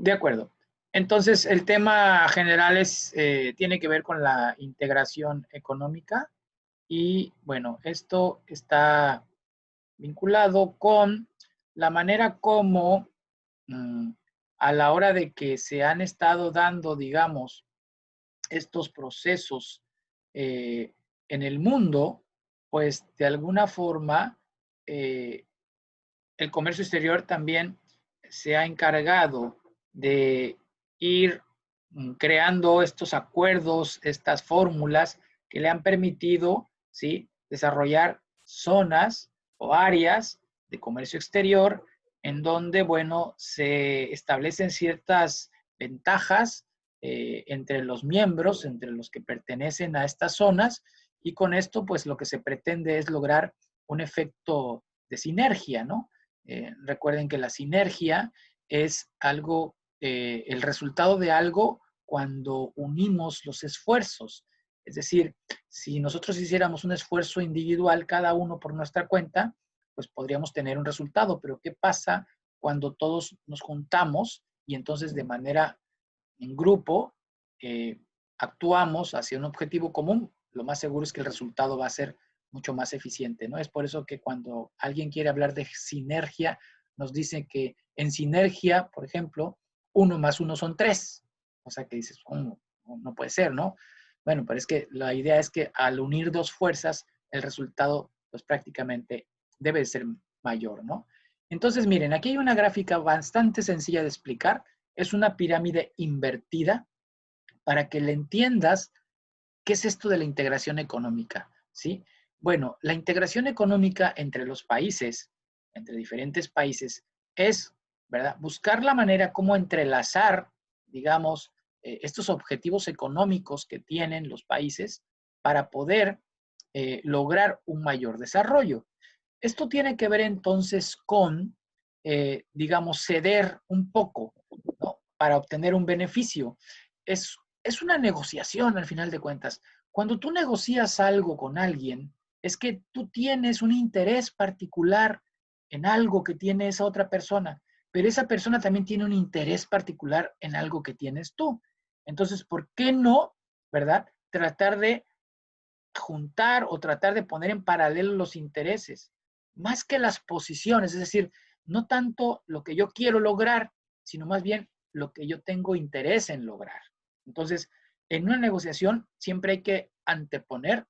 De acuerdo. Entonces, el tema general tiene que ver con la integración económica y, bueno, esto está vinculado con la manera como mm, a la hora de que se han estado dando, digamos, estos procesos eh, en el mundo, pues de alguna forma eh, el comercio exterior también se ha encargado de ir creando estos acuerdos, estas fórmulas que le han permitido, ¿sí?, desarrollar zonas o áreas de comercio exterior en donde, bueno, se establecen ciertas ventajas entre los miembros, entre los que pertenecen a estas zonas, y con esto, pues, lo que se pretende es lograr un efecto de sinergia, ¿no? Recuerden que la sinergia es algo, el resultado de algo cuando unimos los esfuerzos. Es decir, si nosotros hiciéramos un esfuerzo individual, cada uno por nuestra cuenta, pues podríamos tener un resultado. Pero ¿qué pasa cuando todos nos juntamos y entonces de manera en grupo eh, actuamos hacia un objetivo común? Lo más seguro es que el resultado va a ser mucho más eficiente, ¿no? Es por eso que cuando alguien quiere hablar de sinergia, nos dice que en sinergia, por ejemplo, 1 más 1 son 3. O sea que dices, ¿cómo? No puede ser, ¿no? Bueno, pero es que la idea es que al unir dos fuerzas, el resultado, pues prácticamente debe ser mayor, ¿no? Entonces, miren, aquí hay una gráfica bastante sencilla de explicar. Es una pirámide invertida para que le entiendas qué es esto de la integración económica, ¿sí? Bueno, la integración económica entre los países, entre diferentes países, es, ¿verdad?, buscar la manera como entrelazar, digamos, estos objetivos económicos que tienen los países para poder lograr un mayor desarrollo. Esto tiene que ver entonces con, digamos, ceder un poco, ¿no?, para obtener un beneficio. Es una negociación al final de cuentas. Cuando tú negocias algo con alguien, es que tú tienes un interés particular en algo que tiene esa otra persona, pero esa persona también tiene un interés particular en algo que tienes tú. Entonces, ¿por qué no, verdad, tratar de juntar o tratar de poner en paralelo los intereses, más que las posiciones? Es decir, no tanto lo que yo quiero lograr, sino más bien lo que yo tengo interés en lograr. Entonces, en una negociación siempre hay que anteponer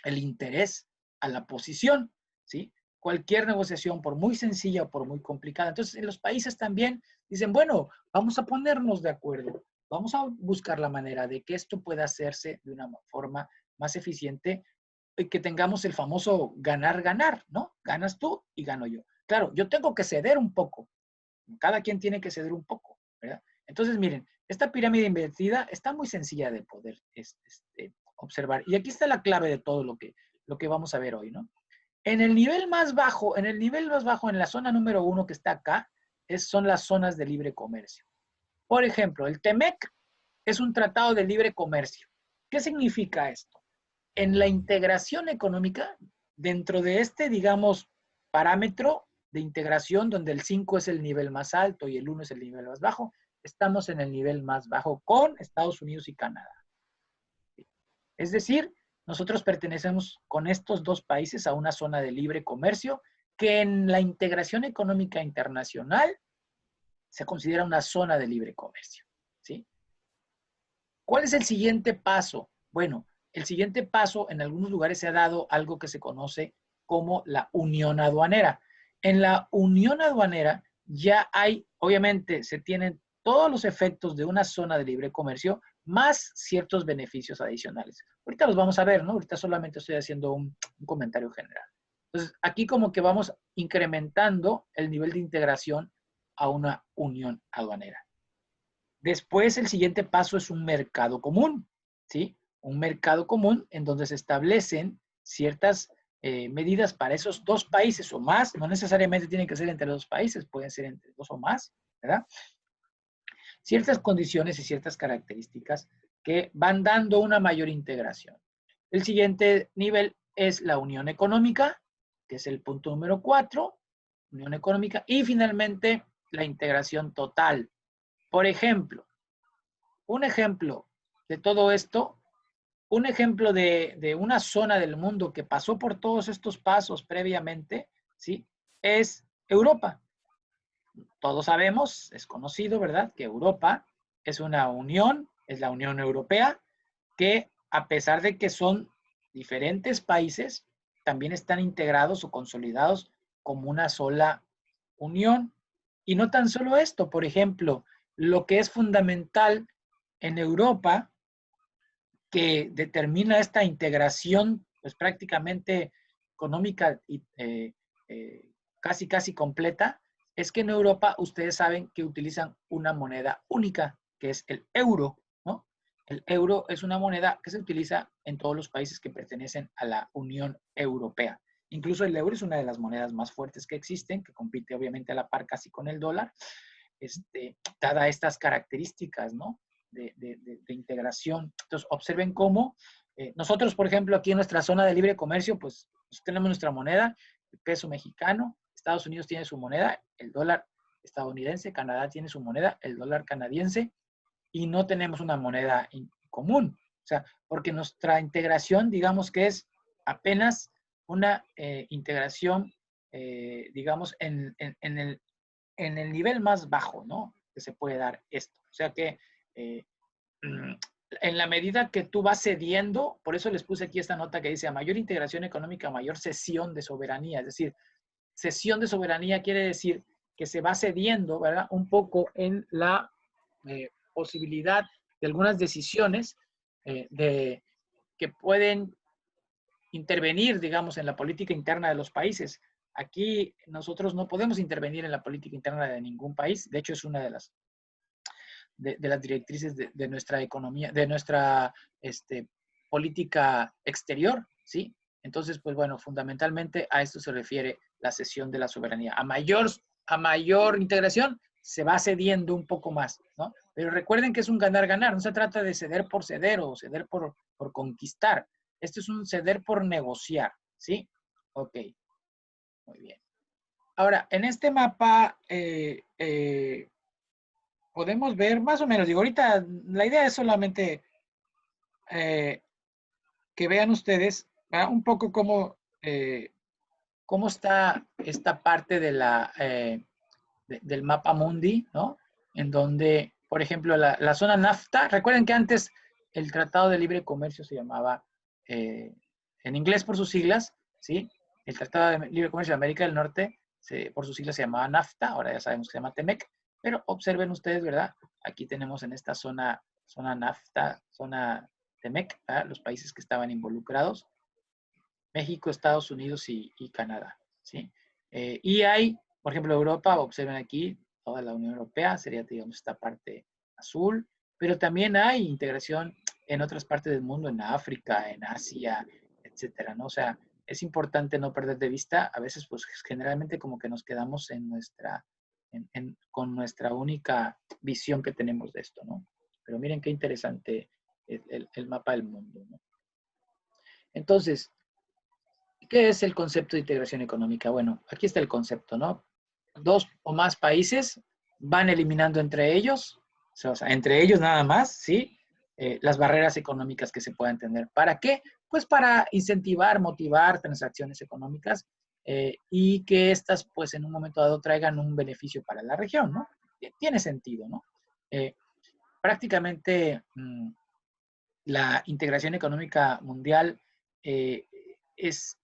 el interés a la posición, ¿sí? Cualquier negociación, por muy sencilla o por muy complicada. Entonces, en los países también dicen, bueno, vamos a ponernos de acuerdo, vamos a buscar la manera de que esto pueda hacerse de una forma más eficiente y que tengamos el famoso ganar-ganar, ¿no? Ganas tú y gano yo. Claro, yo tengo que ceder un poco, cada quien tiene que ceder un poco, ¿verdad? Entonces, miren, esta pirámide invertida está muy sencilla de poder observar. Y aquí está la clave de todo lo que vamos a ver hoy, ¿no? En el nivel más bajo, en la zona número 1 que está acá, son las zonas de libre comercio. Por ejemplo, el TEMEC es un tratado de libre comercio. ¿Qué significa esto? En la integración económica, dentro de digamos, parámetro de integración, donde el 5 es el nivel más alto y el 1 es el nivel más bajo, estamos en el nivel más bajo con Estados Unidos y Canadá. Es decir, nosotros pertenecemos con estos dos países a una zona de libre comercio que en la integración económica internacional se considera una zona de libre comercio, ¿sí? ¿Cuál es el siguiente paso? Bueno, el siguiente paso, en algunos lugares se ha dado algo que se conoce como la unión aduanera. En la unión aduanera ya hay, obviamente, se tienen todos los efectos de una zona de libre comercio más ciertos beneficios adicionales. Ahorita los vamos a ver, ¿no? Ahorita solamente estoy haciendo un comentario general. Entonces, aquí como que vamos incrementando el nivel de integración a una unión aduanera. Después, el siguiente paso es un mercado común, ¿sí? Un mercado común en donde se establecen ciertas medidas para esos dos países o más. No necesariamente tienen que ser entre los dos países, pueden ser entre dos o más, ¿verdad? Ciertas condiciones y ciertas características que van dando una mayor integración. El siguiente nivel es la unión económica, que es el punto número 4, unión económica, y finalmente la integración total. Por ejemplo, un ejemplo de todo esto, un ejemplo de una zona del mundo que pasó por todos estos pasos previamente, ¿sí? Es Europa. Todos sabemos, es conocido, ¿verdad?, que Europa es una unión, es la Unión Europea, que a pesar de que son diferentes países, también están integrados o consolidados como una sola unión. Y no tan solo esto, por ejemplo, lo que es fundamental en Europa, que determina esta integración, pues prácticamente económica y casi completa, es que en Europa ustedes saben que utilizan una moneda única, que es el euro, ¿no? El euro es una moneda que se utiliza en todos los países que pertenecen a la Unión Europea. Incluso el euro es una de las monedas más fuertes que existen, que compite obviamente a la par casi con el dólar, dadas estas características, ¿no?, de integración. Entonces, observen cómo nosotros, por ejemplo, aquí en nuestra zona de libre comercio, pues tenemos nuestra moneda, el peso mexicano, Estados Unidos tiene su moneda, el dólar estadounidense, Canadá tiene su moneda, el dólar canadiense, y no tenemos una moneda común. O sea, porque nuestra integración, digamos que es apenas una integración, digamos, en el nivel más bajo, ¿no?, que se puede dar esto. O sea que en la medida que tú vas cediendo, por eso les puse aquí esta nota que dice, a mayor integración económica, mayor cesión de soberanía. Es decir, cesión de soberanía quiere decir que se va cediendo, ¿verdad?, un poco en la posibilidad de algunas decisiones que pueden intervenir, digamos, en la política interna de los países. Aquí nosotros no podemos intervenir en la política interna de ningún país. De hecho, es una de las directrices de nuestra economía, de nuestra política exterior, ¿sí? Entonces, pues bueno, fundamentalmente a esto se refiere la cesión de la soberanía. A mayor integración se va cediendo un poco más, ¿no? Pero recuerden que es un ganar-ganar, no se trata de ceder por ceder o ceder por conquistar. Esto es un ceder por negociar, ¿sí? Ok, muy bien. Ahora, en este mapa podemos ver más o menos, digo, ahorita la idea es solamente que vean ustedes un poco cómo está esta parte de del mapa mundi, ¿no? En donde, por ejemplo, la zona NAFTA, recuerden que antes el Tratado de Libre Comercio se llamaba, en inglés por sus siglas, ¿sí? El Tratado de Libre Comercio de América del Norte, por sus siglas se llamaba NAFTA, ahora ya sabemos que se llama TEMEC, pero observen ustedes, ¿verdad? Aquí tenemos en esta zona NAFTA, zona TEMEC, ¿verdad?, los países que estaban involucrados, México, Estados Unidos y Canadá, ¿sí? Y hay, por ejemplo, Europa, observen aquí, toda la Unión Europea, sería, digamos, esta parte azul, pero también hay integración en otras partes del mundo, en África, en Asia, etcétera, ¿no? O sea, es importante no perder de vista, a veces, pues, generalmente como que nos quedamos con nuestra única visión que tenemos de esto, ¿no? Pero miren qué interesante el mapa del mundo, ¿no? Entonces, ¿qué es el concepto de integración económica? Bueno, aquí está el concepto, ¿no? Dos o más países van eliminando entre ellos, o sea, entre ellos nada más, ¿sí? Las barreras económicas que se puedan tener. ¿Para qué? Pues para incentivar, motivar transacciones económicas y que éstas, pues en un momento dado, traigan un beneficio para la región, ¿no? Tiene sentido, ¿no? Prácticamente la integración económica mundial es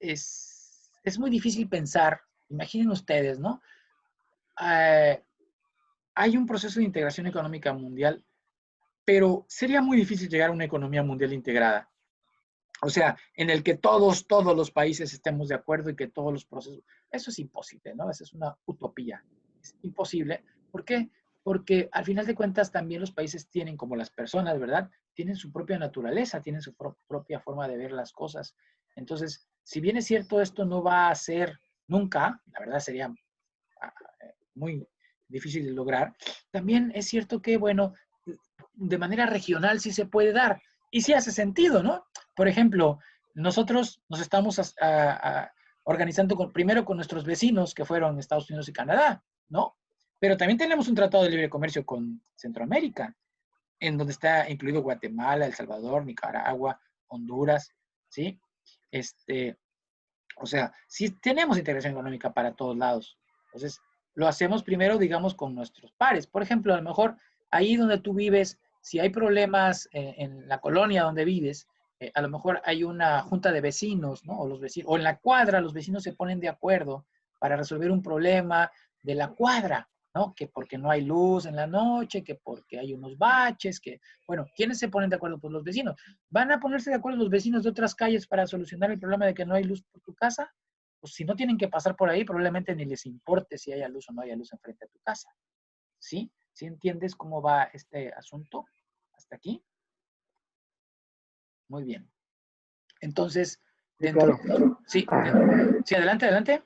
muy difícil pensar, imaginen ustedes, ¿no? Hay un proceso de integración económica mundial, pero sería muy difícil llegar a una economía mundial integrada. O sea, en el que todos los países estemos de acuerdo y que todos los procesos, eso es imposible, ¿no? Esa es una utopía. Es imposible. ¿Por qué? Porque al final de cuentas también los países tienen, como las personas, ¿verdad? Tienen su propia naturaleza, tienen su propia forma de ver las cosas. Entonces, si bien es cierto, esto no va a ser nunca, la verdad sería muy difícil de lograr, también es cierto que, bueno, de manera regional sí se puede dar y sí hace sentido, ¿no? Por ejemplo, nosotros nos estamos organizando primero con nuestros vecinos que fueron Estados Unidos y Canadá, ¿no? Pero también tenemos un tratado de libre comercio con Centroamérica, en donde está incluido Guatemala, El Salvador, Nicaragua, Honduras, ¿sí? O sea, sí tenemos integración económica para todos lados. Entonces, lo hacemos primero, digamos, con nuestros pares. Por ejemplo, a lo mejor ahí donde tú vives, si hay problemas en la colonia donde vives, a lo mejor hay una junta de vecinos, ¿no? O los vecinos, o en la cuadra los vecinos se ponen de acuerdo para resolver un problema de la cuadra, ¿no? Que porque no hay luz en la noche, que porque hay unos baches, que, bueno, ¿quiénes se ponen de acuerdo? Pues los vecinos. ¿Van a ponerse de acuerdo los vecinos de otras calles para solucionar el problema de que no hay luz por tu casa? Pues si no tienen que pasar por ahí, probablemente ni les importe si haya luz o no haya luz enfrente de tu casa. ¿Sí? ¿Sí entiendes cómo va este asunto? ¿Hasta aquí? Muy bien. Entonces, Sí, dentro... claro. Sí, sí, adelante, adelante.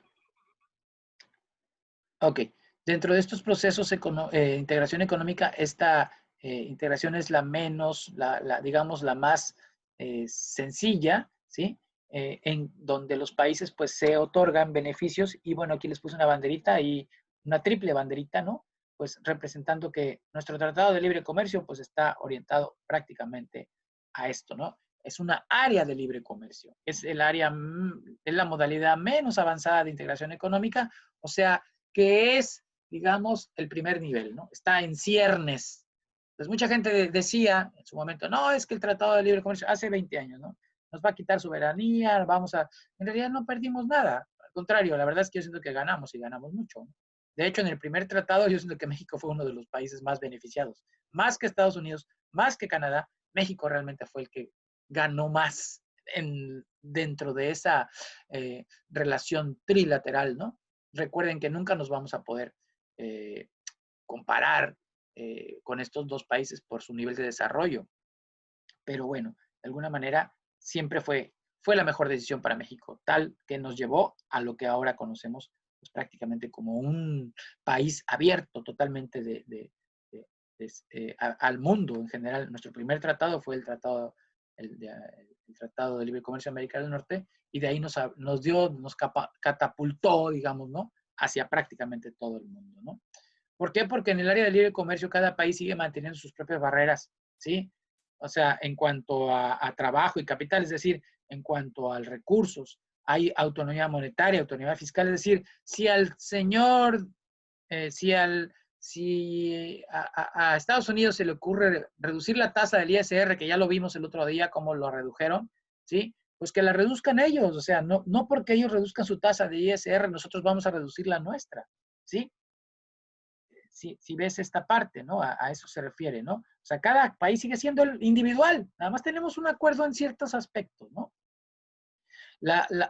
Ok. Dentro de estos procesos de integración económica, esta integración es la menos, digamos, la más sencilla, ¿sí? En donde los países pues se otorgan beneficios y bueno, aquí les puse una banderita y una triple banderita, ¿no? Pues representando que nuestro Tratado de Libre Comercio pues está orientado prácticamente a esto, ¿no? Es una área de libre comercio, es el área, es la modalidad menos avanzada de integración económica, o sea, que es, digamos, el primer nivel, ¿no? Está en ciernes. Entonces, mucha gente decía en su momento, no, es que el Tratado de Libre Comercio, hace 20 años, ¿no? Nos va a quitar soberanía, vamos a... En realidad no perdimos nada. Al contrario, la verdad es que yo siento que ganamos y ganamos mucho, ¿no? De hecho, en el primer tratado yo siento que México fue uno de los países más beneficiados. Más que Estados Unidos, más que Canadá, México realmente fue el que ganó más dentro de esa relación trilateral, ¿no? Recuerden que nunca nos vamos a poder comparar con estos dos países por su nivel de desarrollo. Pero bueno, de alguna manera siempre fue la mejor decisión para México, tal que nos llevó a lo que ahora conocemos pues, prácticamente como un país abierto totalmente al mundo en general. Nuestro primer tratado fue el Tratado de Libre Comercio de América del Norte y de ahí nos catapultó, digamos, ¿no? Hacia prácticamente todo el mundo, ¿no? ¿Por qué? Porque en el área de libre comercio cada país sigue manteniendo sus propias barreras, ¿sí? O sea, en cuanto a trabajo y capital, es decir, en cuanto a recursos, hay autonomía monetaria, autonomía fiscal, es decir, si al señor, si a Estados Unidos se le ocurre reducir la tasa del ISR, que ya lo vimos el otro día, cómo lo redujeron, ¿sí? Pues que la reduzcan ellos, o sea, no porque ellos reduzcan su tasa de ISR, nosotros vamos a reducir la nuestra, ¿sí? Si ves esta parte, ¿no? A eso se refiere, ¿no? O sea, cada país sigue siendo individual, nada más tenemos un acuerdo en ciertos aspectos, ¿no?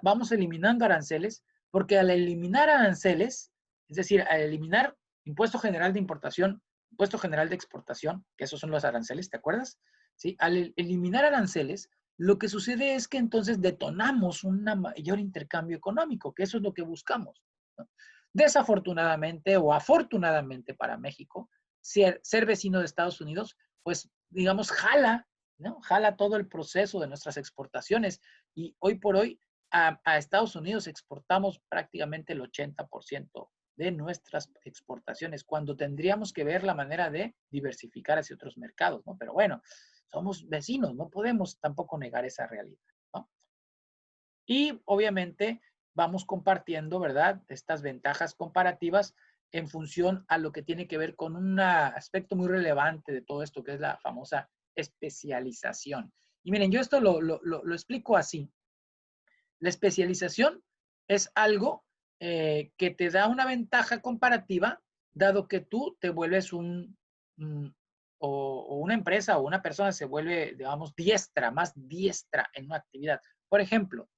Vamos eliminando aranceles, porque al eliminar aranceles, es decir, al eliminar impuesto general de importación, impuesto general de exportación, que esos son los aranceles, ¿te acuerdas? ¿Sí? Al eliminar aranceles, lo que sucede es que entonces detonamos un mayor intercambio económico, que eso es lo que buscamos, ¿no? Desafortunadamente o afortunadamente para México, ser vecino de Estados Unidos, pues digamos, jala, ¿no? Jala todo el proceso de nuestras exportaciones y hoy por hoy a Estados Unidos exportamos prácticamente el 80% de nuestras exportaciones, cuando tendríamos que ver la manera de diversificar hacia otros mercados, ¿no? Pero bueno, somos vecinos, no podemos tampoco negar esa realidad, ¿no? Y obviamente vamos compartiendo, ¿verdad? Estas ventajas comparativas en función a lo que tiene que ver con un aspecto muy relevante de todo esto, que es la famosa especialización. Y miren, yo esto lo explico así. La especialización es algo que te da una ventaja comparativa, dado que tú te vuelves o una empresa o una persona se vuelve, digamos, más diestra en una actividad. Por ejemplo,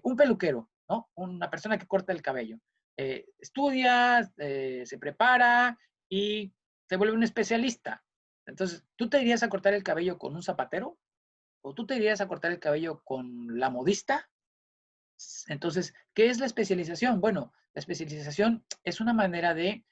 un peluquero, ¿no? Una persona que corta el cabello. Estudia, se prepara y se vuelve un especialista. Entonces, ¿tú te irías a cortar el cabello con un zapatero? ¿O tú te irías a cortar el cabello con la modista? Entonces, ¿qué es la especialización? Bueno, la especialización es una manera de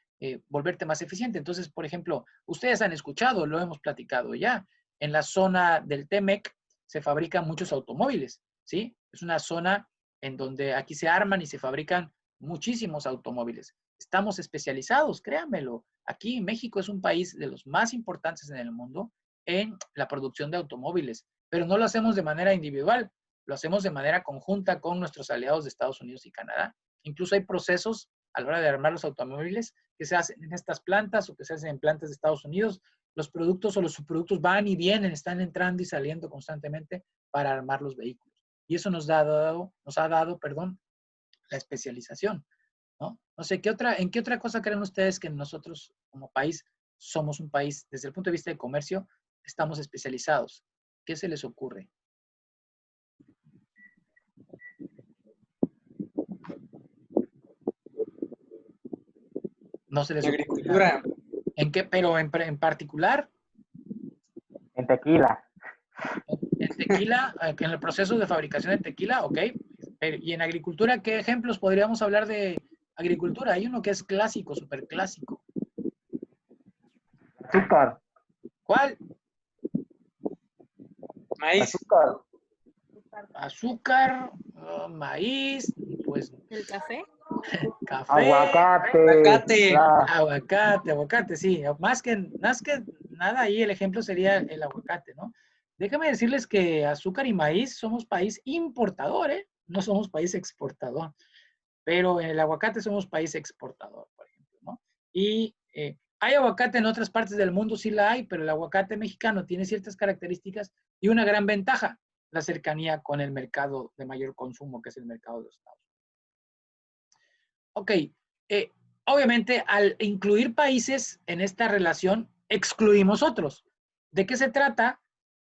volverte más eficiente. Entonces, por ejemplo, ustedes han escuchado, lo hemos platicado ya, en la zona del TEMEC se fabrican muchos automóviles, ¿sí? Es una zona en donde aquí se arman y se fabrican muchísimos automóviles. estamos especializados, créanmelo. Aquí México es un país de los más importantes en el mundo en la producción de automóviles, pero no lo hacemos de manera individual, lo hacemos de manera conjunta con nuestros aliados de Estados Unidos y Canadá. Incluso hay procesos a la hora de armar los automóviles que se hacen en estas plantas o que se hacen en plantas de Estados Unidos. Los productos o los subproductos van y vienen, están entrando y saliendo constantemente para armar los vehículos. Y eso nos ha dado, la especialización, ¿no? No sé, ¿en qué otra cosa creen ustedes que nosotros como país somos un país, desde el punto de vista de comercio, estamos especializados? ¿Qué se les ocurre? No se les ocurre. Agricultura. ¿En qué? Pero en particular, En tequila. en tequila, en el proceso de fabricación de tequila, ok. Y en agricultura, ¿qué ejemplos podríamos hablar de agricultura? Hay uno que es clásico, súper clásico. Azúcar. ¿Cuál? Maíz. Azúcar. Azúcar, maíz, pues ¿El café? café, Aguacate. aguacate, sí. Más que nada ahí el ejemplo sería el aguacate, ¿no? Déjame decirles que azúcar y maíz somos país importador, ¿eh? No somos país exportador, pero en el aguacate somos país exportador, por ejemplo, ¿no? Y hay aguacate en otras partes del mundo, sí la hay, pero el aguacate mexicano tiene ciertas características y una gran ventaja, la cercanía con el mercado de mayor consumo, que es el mercado de los Estados Unidos. Ok, obviamente al incluir países en esta relación, excluimos otros. ¿De qué se trata?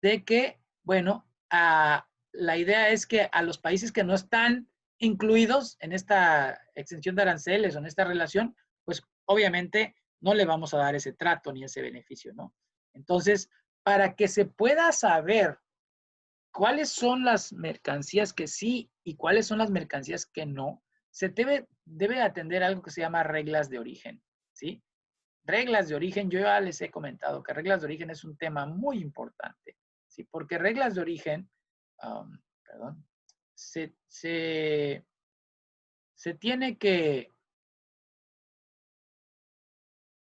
De que, bueno, la idea es que a los países que no están incluidos en esta exención de aranceles o en esta relación, pues obviamente no le vamos a dar ese trato ni ese beneficio, ¿no? Entonces, para que se pueda saber cuáles son las mercancías que sí y cuáles son las mercancías que no, se debe atender algo que se llama reglas de origen, ¿sí? Reglas de origen, yo ya les he comentado que reglas de origen es un tema muy importante, ¿sí? Porque reglas de origen, perdón, se tiene que...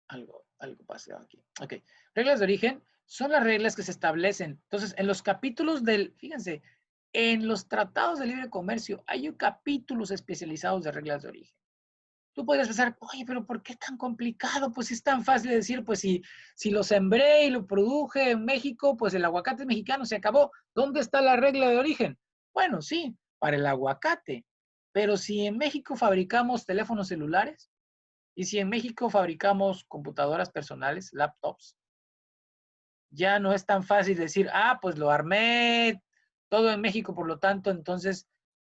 Algo pasó aquí. Ok. Reglas de origen son las reglas que se establecen. Entonces, en los capítulos fíjense, en los tratados de libre comercio hay capítulos especializados de reglas de origen. Tú podrías pensar, oye, pero ¿por qué es tan complicado? Pues es tan fácil de decir, pues si lo sembré y lo produje en México, pues el aguacate mexicano se acabó. ¿Dónde está la regla de origen? Bueno, sí, para el aguacate. Pero si en México fabricamos teléfonos celulares y si en México fabricamos computadoras personales, laptops, ya no es tan fácil decir, pues lo armé todo en México, por lo tanto, entonces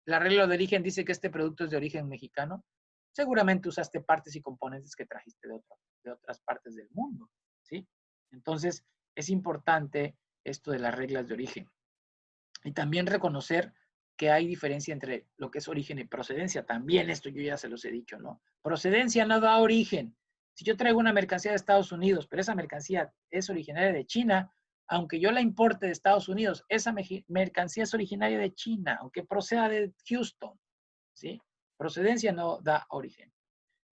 la regla de origen dice que este producto es de origen mexicano. Seguramente usaste partes y componentes que trajiste de otras partes del mundo, ¿sí? Entonces, es importante esto de las reglas de origen. Y también reconocer que hay diferencia entre lo que es origen y procedencia. También esto yo ya se los he dicho, ¿no? Procedencia no da origen. Si yo traigo una mercancía de Estados Unidos, pero esa mercancía es originaria de China, aunque yo la importe de Estados Unidos, esa mercancía es originaria de China, aunque proceda de Houston, ¿sí? Procedencia no da origen.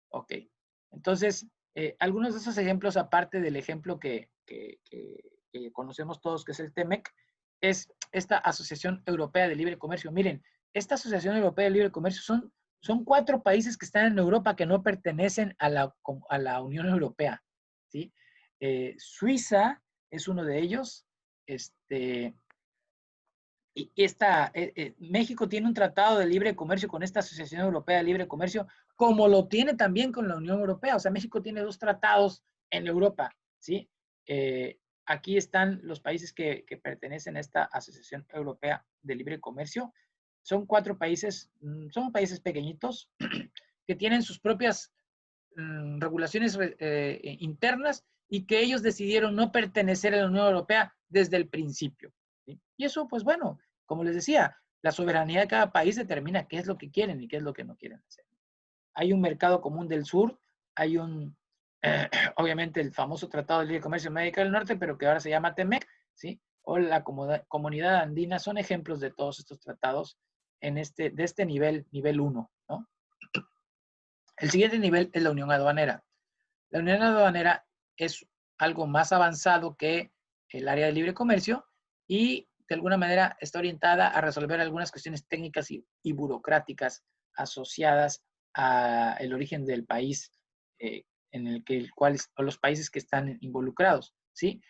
Ok. Entonces, algunos de esos ejemplos, aparte del ejemplo que conocemos todos, que es el TEMEC, es esta Asociación Europea de Libre Comercio. Miren, esta Asociación Europea de Libre Comercio son 4 países que están en Europa que no pertenecen a la Unión Europea, ¿sí? Suiza es uno de ellos. México tiene un tratado de libre comercio con esta Asociación Europea de Libre Comercio, como lo tiene también con la Unión Europea. O sea, México tiene 2 tratados en Europa, ¿sí? Aquí están los países que pertenecen a esta Asociación Europea de Libre Comercio. Son 4 países, son países pequeñitos que tienen sus propias regulaciones internas y que ellos decidieron no pertenecer a la Unión Europea desde el principio, ¿sí? Y eso, pues bueno, como les decía, la soberanía de cada país determina qué es lo que quieren y qué es lo que no quieren hacer. Hay un mercado común del sur, hay obviamente el famoso Tratado de Libre Comercio de América del Norte, pero que ahora se llama TEMEC, ¿sí? O la Comunidad Andina, son ejemplos de todos estos tratados de este nivel 1, ¿no? El siguiente nivel es la unión aduanera. La unión aduanera es algo más avanzado que el área de libre comercio y de alguna manera está orientada a resolver algunas cuestiones técnicas y burocráticas asociadas al origen del país en el cual, o los países que están involucrados, ¿sí?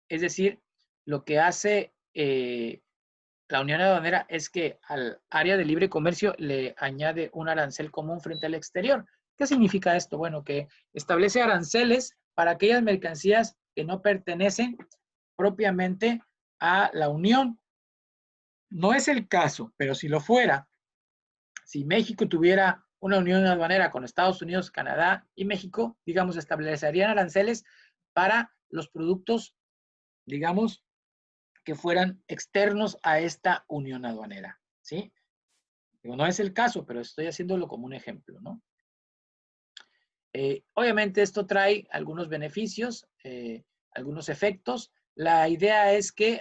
Es decir, lo que hace la Unión Aduanera es que al área de libre comercio le añade un arancel común frente al exterior. ¿Qué significa esto? Bueno, que establece aranceles para aquellas mercancías que no pertenecen propiamente a la Unión. No es el caso, pero si lo fuera, si México tuviera una unión aduanera con Estados Unidos, Canadá y México, digamos, establecerían aranceles para los productos, digamos, que fueran externos a esta unión aduanera, ¿sí? Digo, no es el caso, pero estoy haciéndolo como un ejemplo, ¿no? Obviamente esto trae algunos beneficios, algunos efectos. La idea es que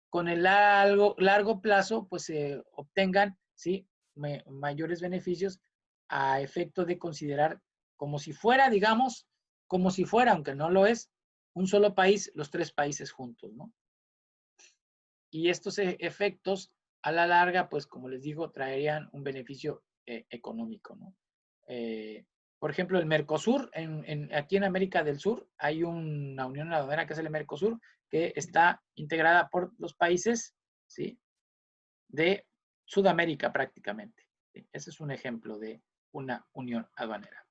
con el largo plazo pues se obtengan, ¿sí? Mayores beneficios a efecto de considerar como si fuera, digamos, como si fuera, aunque no lo es, un solo país, los tres países juntos, ¿no? Y estos efectos a la larga, pues como les digo, traerían un beneficio económico, ¿no? Por ejemplo, el Mercosur, aquí en América del Sur, hay una unión aduanera que es el Mercosur, que está integrada por los países, ¿sí? De Sudamérica prácticamente. ¿Sí? Ese es un ejemplo de una unión aduanera.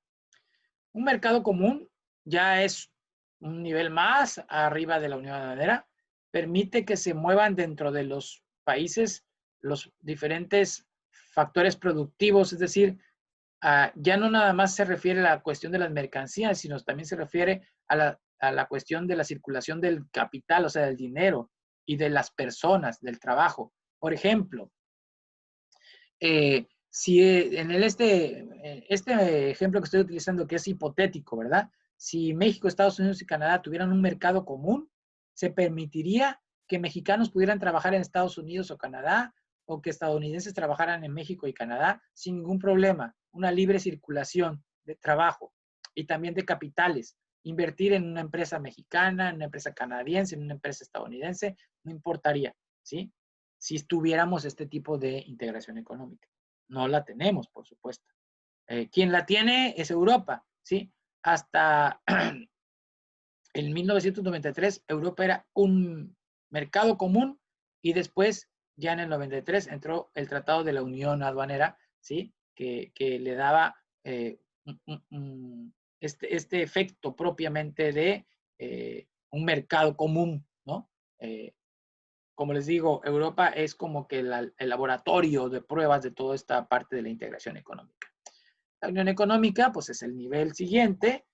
Un mercado común ya es un nivel más arriba de la unión aduanera, permite que se muevan dentro de los países los diferentes factores productivos, es decir, ya no nada más se refiere a la cuestión de las mercancías, sino también se refiere a la cuestión de la circulación del capital, o sea, del dinero y de las personas, del trabajo. Por ejemplo, si en este ejemplo que estoy utilizando, que es hipotético, ¿verdad? Si México, Estados Unidos y Canadá tuvieran un mercado común, se permitiría que mexicanos pudieran trabajar en Estados Unidos o Canadá, o que estadounidenses trabajaran en México y Canadá sin ningún problema. Una libre circulación de trabajo y también de capitales. Invertir en una empresa mexicana, en una empresa canadiense, en una empresa estadounidense, no importaría, ¿sí? Si tuviéramos este tipo de integración económica. No la tenemos, por supuesto. Quien la tiene es Europa, ¿sí? Hasta en 1993, Europa era un mercado común y después, ya en el 93, entró el Tratado de la Unión Aduanera, ¿sí? Que le daba este efecto propiamente de un mercado común, ¿no? Como les digo, Europa es como que el laboratorio de pruebas de toda esta parte de la integración económica. La unión económica, pues es el nivel siguiente.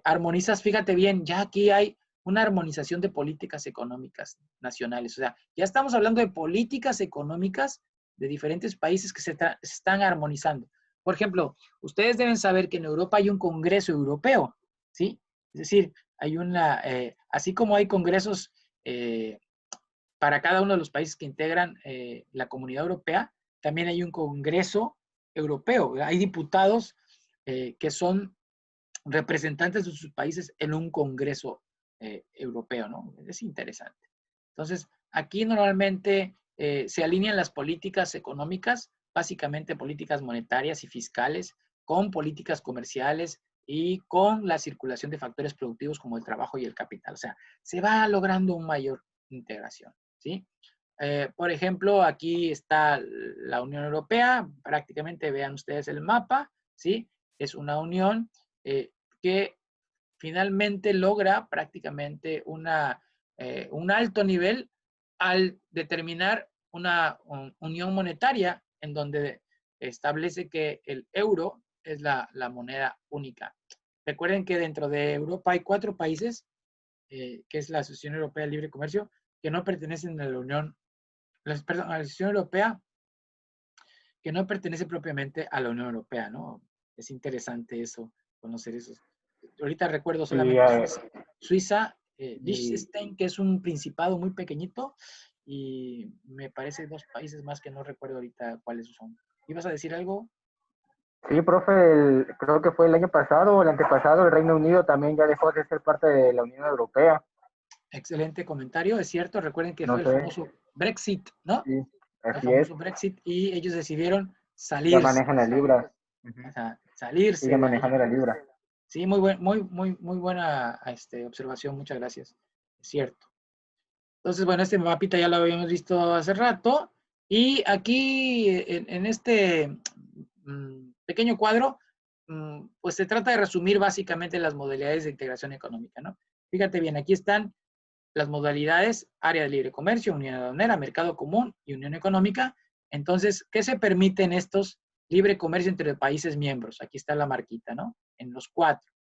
Armonizas, fíjate bien, ya aquí hay una armonización de políticas económicas nacionales. O sea, ya estamos hablando de políticas económicas de diferentes países que se están armonizando. Por ejemplo, ustedes deben saber que en Europa hay un Congreso Europeo, ¿sí? Es decir, hay así como hay congresos para cada uno de los países que integran la Comunidad Europea, también hay un Congreso Europeo. Hay diputados que son representantes de sus países en un Congreso Europeo, ¿no? Es interesante. Entonces, aquí normalmente se alinean las políticas económicas, básicamente políticas monetarias y fiscales, con políticas comerciales y con la circulación de factores productivos como el trabajo y el capital. O sea, se va logrando una mayor integración, ¿sí? Por ejemplo, aquí está la Unión Europea, prácticamente vean ustedes el mapa, ¿sí? Es una unión que finalmente logra prácticamente un alto nivel al determinar una unión monetaria en donde establece que el euro es la moneda única. Recuerden que dentro de Europa hay 4 países, que es la Asociación Europea de Libre Comercio, que no pertenecen a la Unión, perdón, a la Asociación Europea, que no pertenece propiamente a la Unión Europea, ¿no? Es interesante eso, conocer eso. Ahorita recuerdo Sí, solamente Suiza, y, Liechtenstein, que es un principado muy pequeñito, y me parece 2 países más que no recuerdo ahorita cuáles son. ¿Ibas a decir algo? Sí, profe, creo que fue el año pasado o el antepasado, el Reino Unido también ya dejó de ser parte de la Unión Europea. Excelente comentario, es cierto. Recuerden que No fue el sé, famoso Brexit, ¿no? sí, El así es, famoso Brexit y ellos decidieron ya salirse, manejan la libra. o Ujú. sea, salirse Siguen de ahí. manejando la libra. Sí, muy buena observación, muchas gracias. Es cierto. Entonces, bueno, este mapita ya lo habíamos visto hace rato. Y aquí, en este pequeño cuadro, pues se trata de resumir básicamente las modalidades de integración económica, ¿no? Fíjate bien, aquí están las modalidades: área de libre comercio, unión aduanera, mercado común y unión económica. Entonces, ¿qué se permite en estos? Libre comercio entre países miembros. Aquí está la marquita, ¿no? En los 4.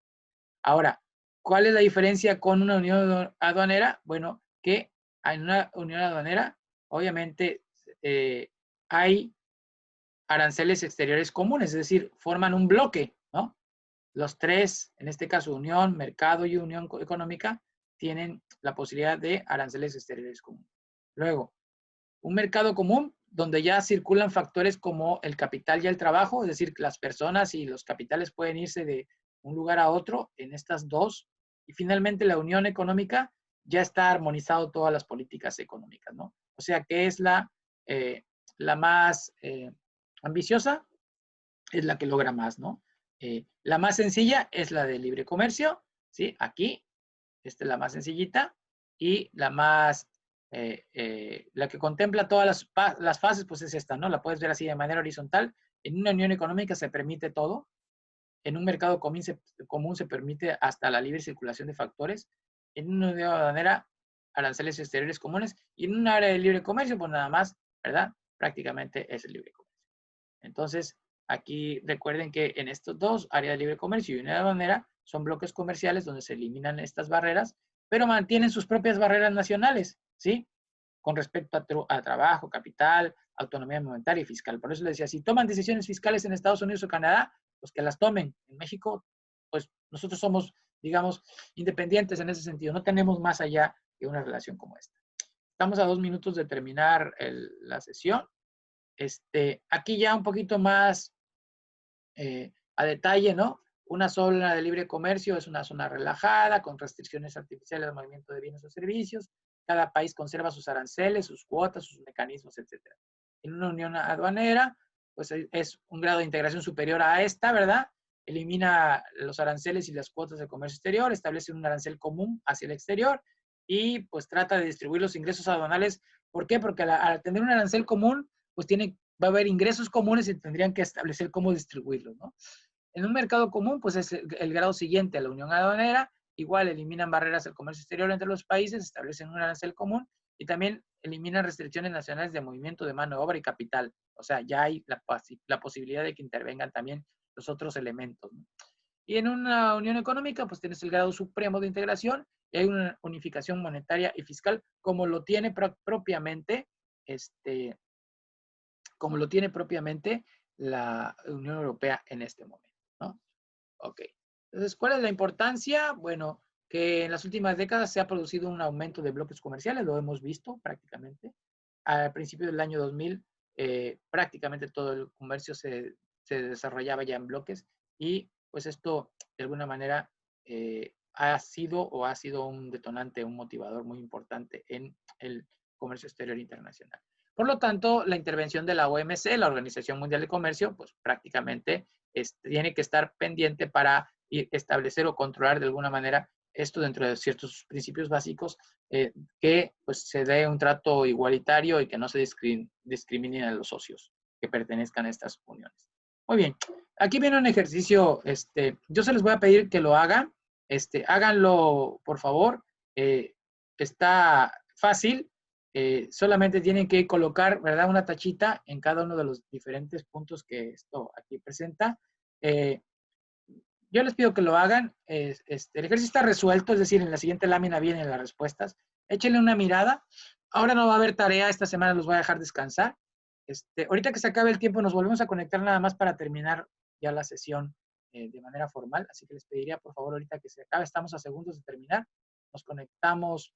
Ahora, ¿cuál es la diferencia con una unión aduanera? Bueno, que en una unión aduanera, obviamente, hay aranceles exteriores comunes, es decir, forman un bloque, ¿no? Los tres, en este caso, unión, mercado y unión económica, tienen la posibilidad de aranceles exteriores comunes. Luego, un mercado común donde ya circulan factores como el capital y el trabajo, es decir, las personas y los capitales pueden irse de un lugar a otro en estas dos. Y finalmente la unión económica, ya está armonizado todas las políticas económicas, ¿no? O sea, que es la más ambiciosa, es la que logra más, ¿no? La más sencilla es la de libre comercio, ¿sí? Aquí, esta es la más sencillita, y la que contempla todas las fases, pues es esta, ¿no? La puedes ver así de manera horizontal. En una unión económica se permite todo. En un mercado común se permite hasta la libre circulación de factores. En una unión aduanera, aranceles exteriores comunes. Y en un área de libre comercio, pues nada más, ¿verdad? Prácticamente es el libre comercio. Entonces, aquí recuerden que en estos dos, área de libre comercio y unión aduanera, son bloques comerciales donde se eliminan estas barreras, pero mantienen sus propias barreras nacionales, ¿sí? Con respecto a trabajo, capital, autonomía monetaria y fiscal. Por eso les decía, si toman decisiones fiscales en Estados Unidos o Canadá, pues que las tomen. En México, pues nosotros somos, digamos, independientes en ese sentido. No tenemos más allá de una relación como esta. Estamos a 2 minutos de terminar la sesión. Aquí ya un poquito más a detalle, ¿no? Una zona de libre comercio es una zona relajada, con restricciones artificiales al movimiento de bienes o servicios. Cada país conserva sus aranceles, sus cuotas, sus mecanismos, etcétera. En una unión aduanera, pues es un grado de integración superior a esta, ¿verdad? Elimina los aranceles y las cuotas de comercio exterior, establece un arancel común hacia el exterior y pues trata de distribuir los ingresos aduanales. ¿Por qué? Porque al tener un arancel común, pues va a haber ingresos comunes y tendrían que establecer cómo distribuirlos, ¿no? En un mercado común, pues es el grado siguiente a la unión aduanera. Igual eliminan barreras al comercio exterior entre los países, establecen un arancel común y también eliminan restricciones nacionales de movimiento de mano de obra y capital. O sea, ya hay la posibilidad de que intervengan también los otros elementos, ¿no? Y en una unión económica, pues tienes el grado supremo de integración y hay una unificación monetaria y fiscal como lo tiene propiamente la Unión Europea en este momento, ¿no? Ok. Entonces, ¿cuál es la importancia? Bueno, que en las últimas décadas se ha producido un aumento de bloques comerciales, lo hemos visto prácticamente. Al principio del año 2000, prácticamente todo el comercio se desarrollaba ya en bloques y pues esto de alguna manera ha sido un detonante, un motivador muy importante en el comercio exterior internacional. Por lo tanto, la intervención de la OMC, la Organización Mundial de Comercio, pues prácticamente tiene que estar pendiente para establecer o controlar de alguna manera esto dentro de ciertos principios básicos, que pues se dé un trato igualitario y que no se discriminen a los socios que pertenezcan a estas uniones. Muy bien, aquí viene un ejercicio, yo se les voy a pedir que lo hagan, háganlo por favor, está fácil, solamente tienen que colocar, ¿verdad?, una tachita en cada uno de los diferentes puntos que esto aquí presenta. Yo les pido que lo hagan. El ejercicio está resuelto, es decir, en la siguiente lámina vienen las respuestas. Échenle una mirada. Ahora no va a haber tarea, esta semana los voy a dejar descansar. Ahorita que se acabe el tiempo, nos volvemos a conectar nada más para terminar ya la sesión de manera formal. Así que les pediría, por favor, ahorita que se acabe, estamos a segundos de terminar. Nos conectamos